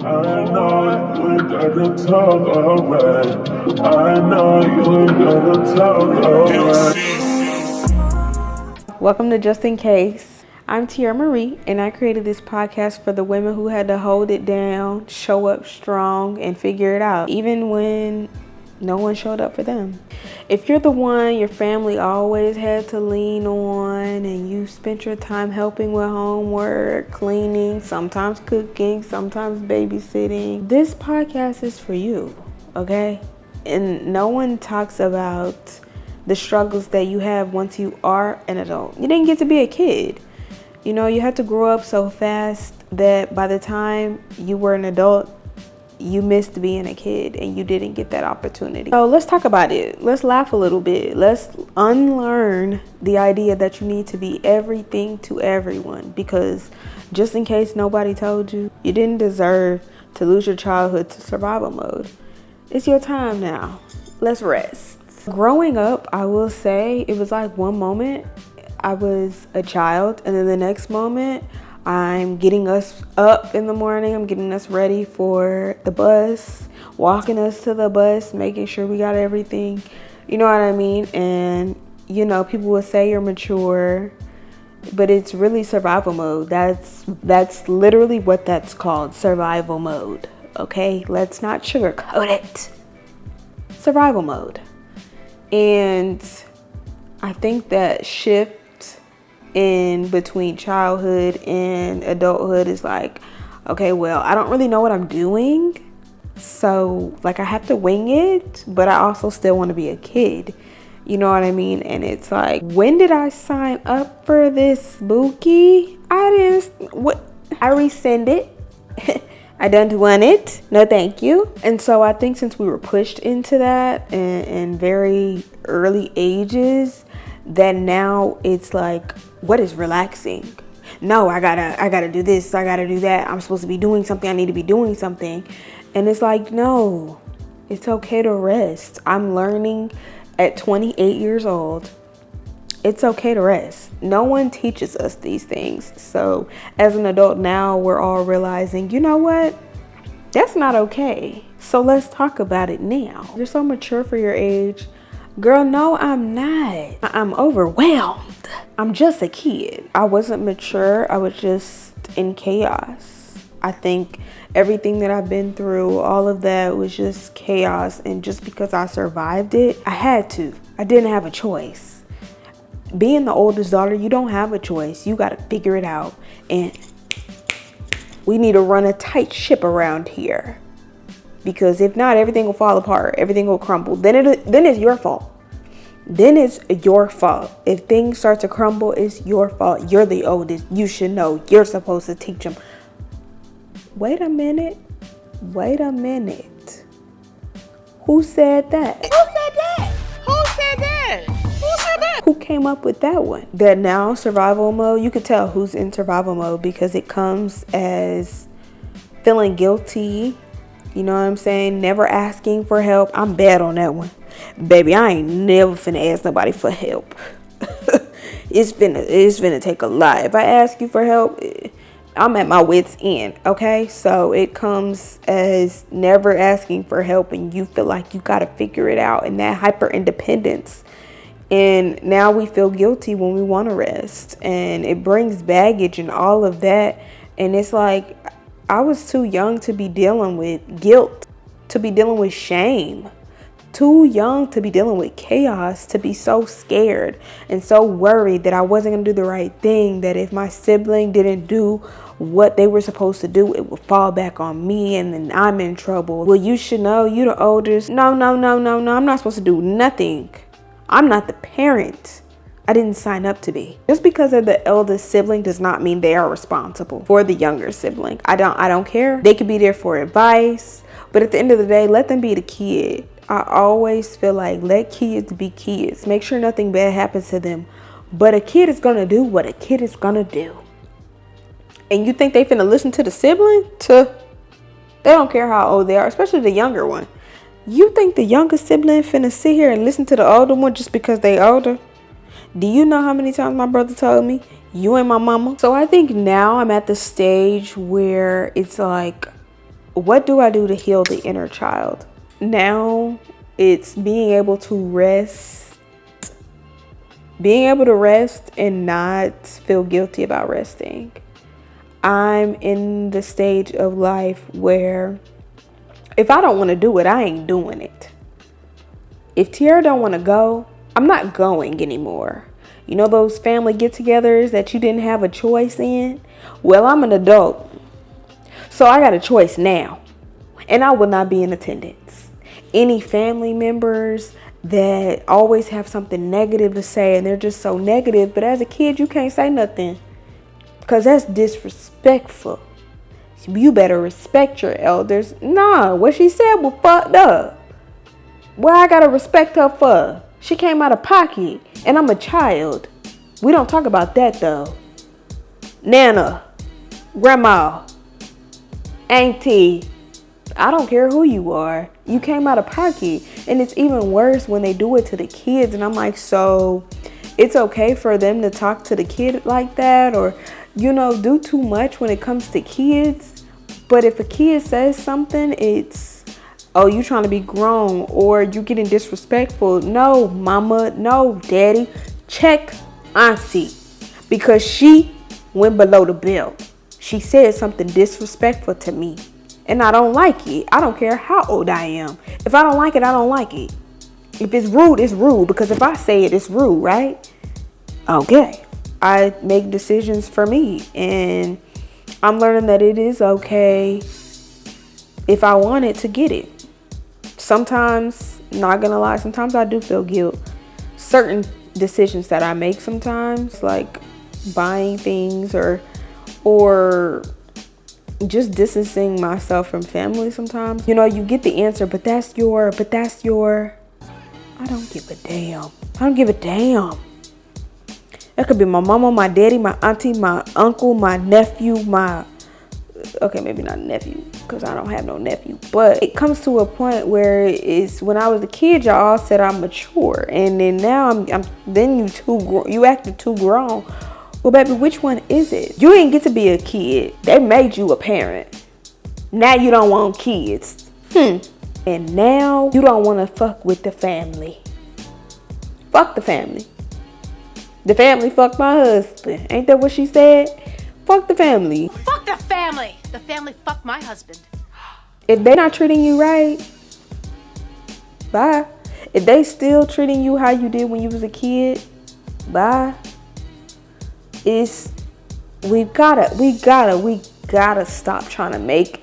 I know you ain't gotta talk alright. I know you ain't gotta talk alright. Welcome to Just In Case. I'm Tierra Marie, and I created this podcast for the women who had to hold it down, show up strong, and figure it out, even when no one showed up for them. If you're the one your family always had to lean on, and you spent your time helping with homework, cleaning, sometimes cooking, sometimes babysitting, this podcast is for you, okay? And no one talks about the struggles that you have once you are an adult. You didn't get to be a kid. You know, you had to grow up so fast that by the time you were an adult, you missed being a kid and you didn't get that opportunity. So let's talk about it. Let's laugh a little bit. Let's unlearn the idea that you need to be everything to everyone, because just in case nobody told you, you didn't deserve to lose your childhood to survival mode. It's your time now. Let's rest. Growing up, I will say it was like one moment I was a child, and then the next moment I'm getting us up in the morning, I'm getting us ready for the bus, walking us to the bus, making sure we got everything, you know what I mean? And you know, people will say you're mature, but it's really survival mode. That's literally what that's called, survival mode. Okay, let's not sugarcoat it. Survival mode. And I think that shift in between childhood and adulthood is like, okay, well, I don't really know what I'm doing, so like I have to wing it, but I also still want to be a kid, you know what I mean? And it's like, when did I sign up for this spooky? I rescind it. I don't want it. No, thank you. And so I think since we were pushed into that in very early ages, that now it's like, what is relaxing? No, I gotta do this. I gotta do that. I'm supposed to be doing something. I need to be doing something. And it's like, no, it's okay to rest. I'm learning at 28 years old. It's okay to rest. No one teaches us these things. So as an adult now, we're all realizing, you know what? That's not okay. So let's talk about it now. You're so mature for your age. Girl, no, I'm not. I'm overwhelmed. I'm just a kid. I wasn't mature. I was just in chaos. I think everything that I've been through, all of that was just chaos. And just because I survived it, I had to. I didn't have a choice. Being the oldest daughter, you don't have a choice. You got to figure it out. And we need to run a tight ship around here. Because if not, everything will fall apart. Everything will crumble. Then it's your fault. Then it's your fault. If things start to crumble, it's your fault. You're the oldest. You should know. You're supposed to teach them. Wait a minute. Wait a minute. Who said that? Who said that? Who said that? Who came up with that one? That now survival mode, you could tell who's in survival mode because it comes as feeling guilty. You know what I'm saying? Never asking for help. I'm bad on that one. Baby, I ain't never finna ask nobody for help. It's finna take a lot. If I ask you for help, I'm at my wit's end, okay? So it comes as never asking for help and you feel like you gotta figure it out, and that hyper independence. And now we feel guilty when we want to rest, and it brings baggage and all of that. And it's like, I was too young to be dealing with guilt, to be dealing with shame, too young to be dealing with chaos, to be so scared and so worried that I wasn't going to do the right thing, that if my sibling didn't do what they were supposed to do, it would fall back on me and then I'm in trouble. Well, you should know, you the oldest. No, I'm not supposed to do nothing. I'm not the parent. I didn't sign up to be. Just because they're the eldest sibling does not mean they are responsible for the younger sibling. I don't care. They could be there for advice, but at the end of the day, let them be the kid. I always feel like, let kids be kids. Make sure nothing bad happens to them. But a kid is gonna do what a kid is gonna do. And you think they finna listen to the sibling? They don't care how old they are, especially the younger one. You think the younger sibling finna sit here and listen to the older one just because they older? Do you know how many times my brother told me, you ain't my mama? So I think now I'm at the stage where it's like, what do I do to heal the inner child? Now it's being able to rest. Being able to rest and not feel guilty about resting. I'm in the stage of life where if I don't want to do it, I ain't doing it. If Tierra don't want to go, I'm not going anymore. You know those family get-togethers that you didn't have a choice in? Well, I'm an adult, so I got a choice now, and I will not be in attendance. Any family members that always have something negative to say, and they're just so negative, but as a kid, you can't say nothing because that's disrespectful. You better respect your elders. Nah, what she said was fucked up. What I gotta respect her for? She came out of pocket, and I'm a child. We don't talk about that though. Nana, grandma, auntie, I don't care who you are. You came out of pocket. And it's even worse when they do it to the kids. And I'm like, so it's okay for them to talk to the kid like that, or, you know, do too much when it comes to kids. But if a kid says something, it's, oh, you trying to be grown, or you getting disrespectful. No, mama, no, daddy, check auntie, because she went below the belt. She said something disrespectful to me, and I don't like it. I don't care how old I am. If I don't like it, I don't like it. If it's rude, it's rude, because if I say it, it's rude, right? Okay. I make decisions for me, and I'm learning that it is okay if I want it to get it. Sometimes, not gonna lie, sometimes I do feel guilt. Certain decisions that I make sometimes, like buying things or just distancing myself from family sometimes. You know, you get the answer, but that's your, I don't give a damn. I don't give a damn. That could be my mama, my daddy, my auntie, my uncle, my nephew, okay, maybe not nephew, because I don't have no nephew. But it comes to a point where it's, when I was a kid, y'all all said I'm mature, and then now you acting too grown. Well, baby, which one is it? You didn't get to be a kid. They made you a parent. Now you don't want kids. And now you don't want to fuck with the family. Fuck the family. The family fucked my husband. Ain't that what she said? Fuck the family. Fuck the family. The family fucked my husband. If they not treating you right, bye. If they still treating you how you did when you was a kid, bye. We gotta stop trying to make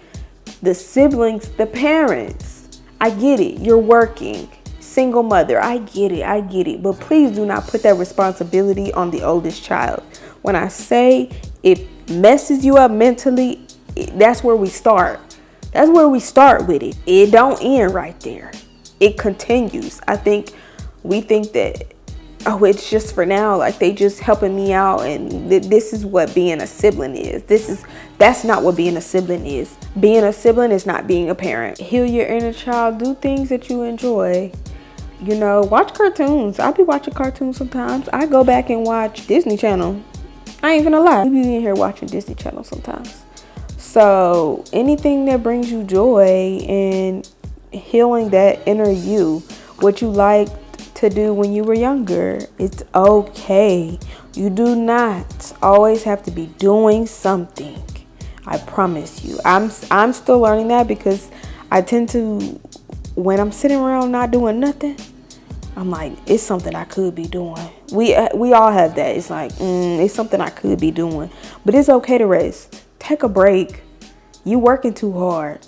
the siblings the parents. I get it. You're working. Single mother. I get it. But please do not put that responsibility on the oldest child. When I say it messes you up mentally, that's where we start. That's where we start with it. It don't end right there. It continues. I think we think that, oh, it's just for now. Like, they just helping me out, and this is what being a sibling is. That's not what being a sibling is. Being a sibling is not being a parent. Heal your inner child. Do things that you enjoy. You know, watch cartoons. I'll be watching cartoons sometimes. I go back and watch Disney Channel. I ain't gonna lie. We be in here watching Disney Channel sometimes. So anything that brings you joy and healing that inner you, what you liked to do when you were younger, it's okay. You do not always have to be doing something. I promise you. I'm still learning that, because I tend to, when I'm sitting around not doing nothing, I'm like, it's something I could be doing. We all have that. It's like, it's something I could be doing. But it's okay to rest. Take a break. You working too hard.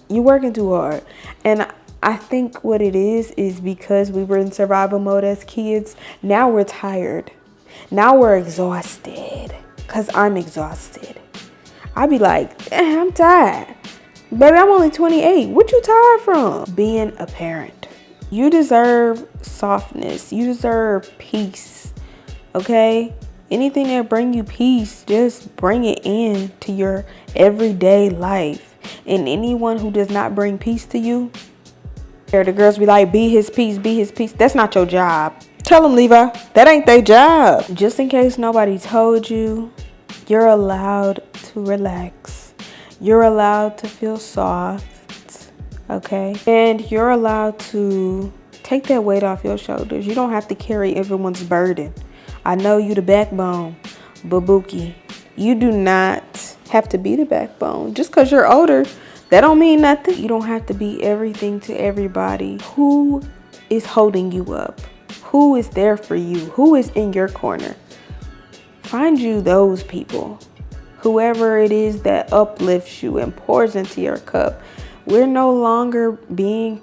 And I think what it is because we were in survival mode as kids. Now we're tired. Now we're exhausted. Because I'm exhausted. I be like, I'm tired. Baby, I'm only 28. What you tired from? Being a parent. You deserve softness. You deserve peace. Okay? Anything that bring you peace, just bring it in to your everyday life. And anyone who does not bring peace to you, the girls be like, be his peace, be his peace. That's not your job. Tell them, Levi, that ain't their job. Just in case nobody told you, you're allowed to relax. You're allowed to feel soft. okay? And you're allowed to take that weight off your shoulders. You don't have to carry everyone's burden. I know you the backbone, Babuki. You do not have to be the backbone. Just because you're older, that don't mean nothing. You don't have to be everything to everybody. Who is holding you up? Who is there for you? Who is in your corner? Find you those people. Whoever it is that uplifts you and pours into your cup. We're no longer being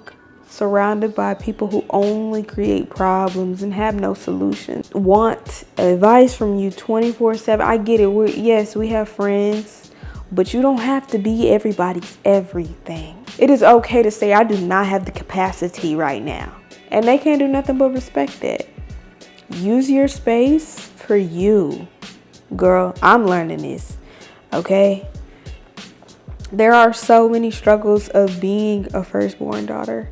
surrounded by people who only create problems and have no solutions. Want advice from you 24/7. I get it. Yes, we have friends, but you don't have to be everybody's everything. It is okay to say, I do not have the capacity right now. And they can't do nothing but respect that. Use your space for you. Girl, I'm learning this, okay? There are so many struggles of being a firstborn daughter.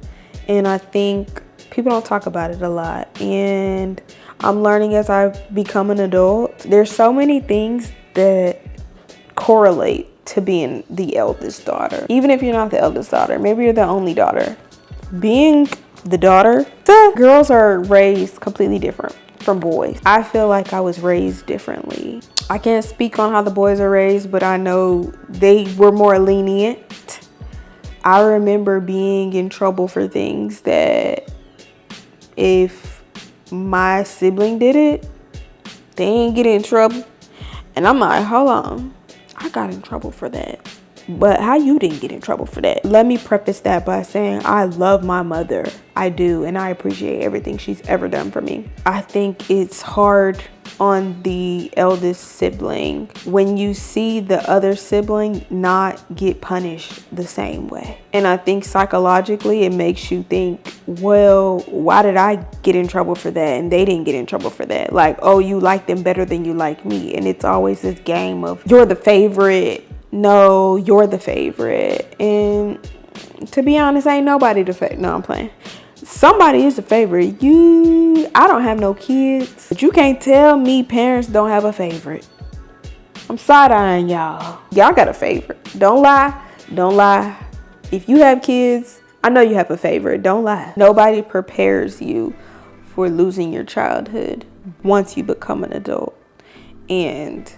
And I think people don't talk about it a lot. And I'm learning as I become an adult. There's so many things that correlate to being the eldest daughter. Even if you're not the eldest daughter, maybe you're the only daughter. Being the daughter, the girls are raised completely different from boys. I feel like I was raised differently. I can't speak on how the boys are raised, but I know they were more lenient. I remember being in trouble for things that if my sibling did it, they ain't get in trouble. And I'm like, hold on, I got in trouble for that. But how you didn't get in trouble for that? Let me preface that by saying I love my mother. I do, and I appreciate everything she's ever done for me. I think it's hard on the eldest sibling when you see the other sibling not get punished the same way. And I think psychologically it makes you think, well, why did I get in trouble for that and they didn't get in trouble for that? Like, oh, you like them better than you like me. And it's always this game of you're the favorite. No, you're the favorite. And to be honest, ain't nobody the favorite. No, I'm playing. Somebody is the favorite. I don't have no kids, but you can't tell me parents don't have a favorite. I'm side-eyeing y'all. Y'all got a favorite. Don't lie. If you have kids, I know you have a favorite. Don't lie. Nobody prepares you for losing your childhood once you become an adult. And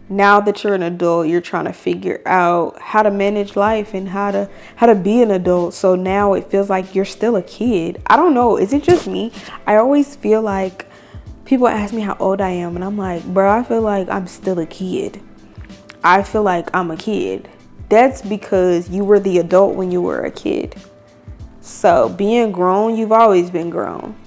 now that you're an adult, you're trying to figure out how to manage life and how to be an adult. So now it feels like you're still a kid. I don't know. Is it just me? I always feel like people ask me how old I am, and I'm like, bro, I feel like I'm still a kid. I feel like I'm a kid. That's because you were the adult when you were a kid. So being grown, you've always been grown.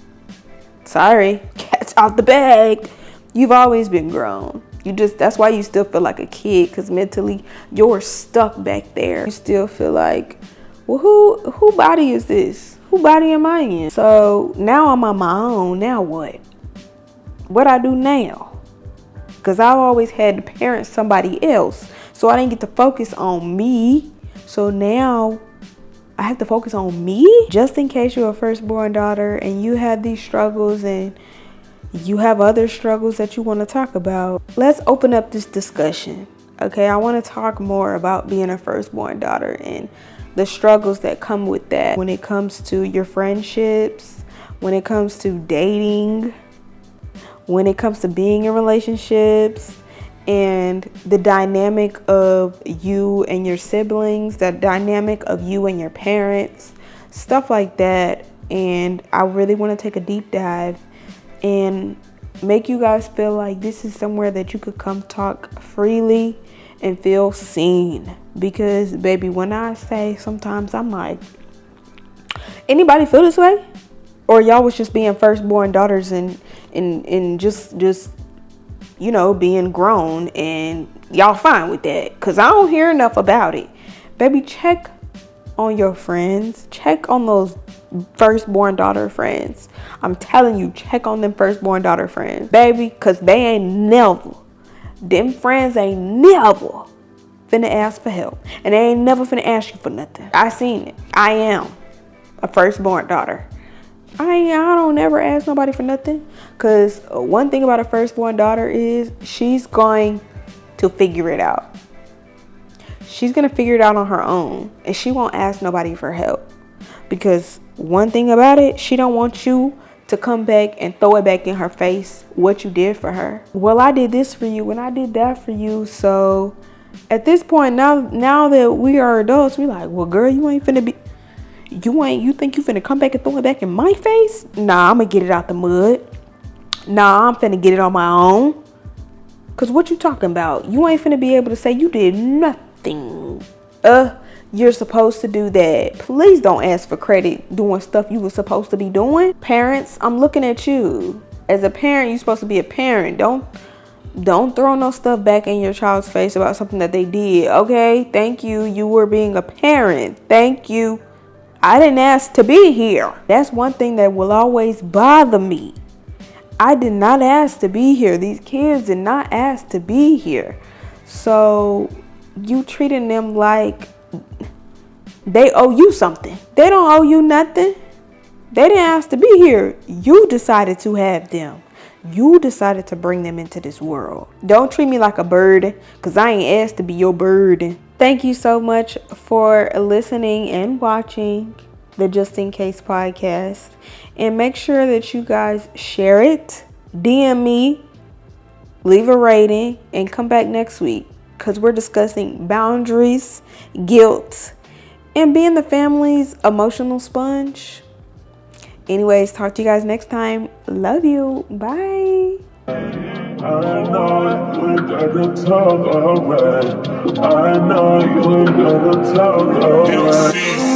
Sorry, cat's out the bag. You've always been grown. That's why you still feel like a kid, because mentally you're stuck back there. You still feel like, well, who body is this? Who body am I in? So now I'm on my own. Now what? What I do now? Because I've always had to parent somebody else. So I didn't get to focus on me. So now I have to focus on me? Just in case you're a firstborn daughter and you have these struggles and you have other struggles that you want to talk about, let's open up this discussion. Okay, I want to talk more about being a firstborn daughter and the struggles that come with that when it comes to your friendships, when it comes to dating, when it comes to being in relationships, and the dynamic of you and your siblings, the dynamic of you and your parents, stuff like that. And I really want to take a deep dive and make you guys feel like this is somewhere that you could come talk freely and feel seen. Because baby, when I say sometimes I'm like, anybody feel this way? Or y'all was just being firstborn daughters and just you know, being grown and y'all fine with that? Because I don't hear enough about it. Baby, check on your friends. Check on those firstborn daughter friends. I'm telling you, check on them firstborn daughter friends, baby, because them friends ain't never finna ask for help, and they ain't never finna ask you for nothing. I seen it. I am a firstborn daughter. I don't ever ask nobody for nothing, because one thing about a firstborn daughter is she's going to figure it out. She's gonna figure it out on her own, and she won't ask nobody for help. Because one thing about it, she don't want you to come back and throw it back in her face what you did for her. Well, I did this for you and I did that for you. So at this point, now that we are adults, we like, well, girl, you think you finna come back and throw it back in my face? Nah, I'm gonna get it out the mud. Nah, I'm finna get it on my own. Cause what you talking about? You ain't finna be able to say you did nothing. You're supposed to do that. Please don't ask for credit doing stuff you were supposed to be doing. Parents, I'm looking at you. As a parent, you're supposed to be a parent. Don't throw no stuff back in your child's face about something that they did. Okay, thank you. You were being a parent. Thank you. I didn't ask to be here. That's one thing that will always bother me. I did not ask to be here. These kids did not ask to be here. So you treating them like they owe you something. They don't owe you nothing. They didn't ask to be here. You decided to have them. You decided to bring them into this world. Don't treat me like a burden, because I ain't asked to be your burden. Thank you so much for listening and watching the Just In Case podcast. And make sure that you guys share it, DM me, leave a rating, and come back next week, because we're discussing boundaries, guilt, and being the family's emotional sponge. Anyways, talk to you guys next time. Love you. Bye. I know you ain't gotta talk alright. I know you ain't gotta talk alright.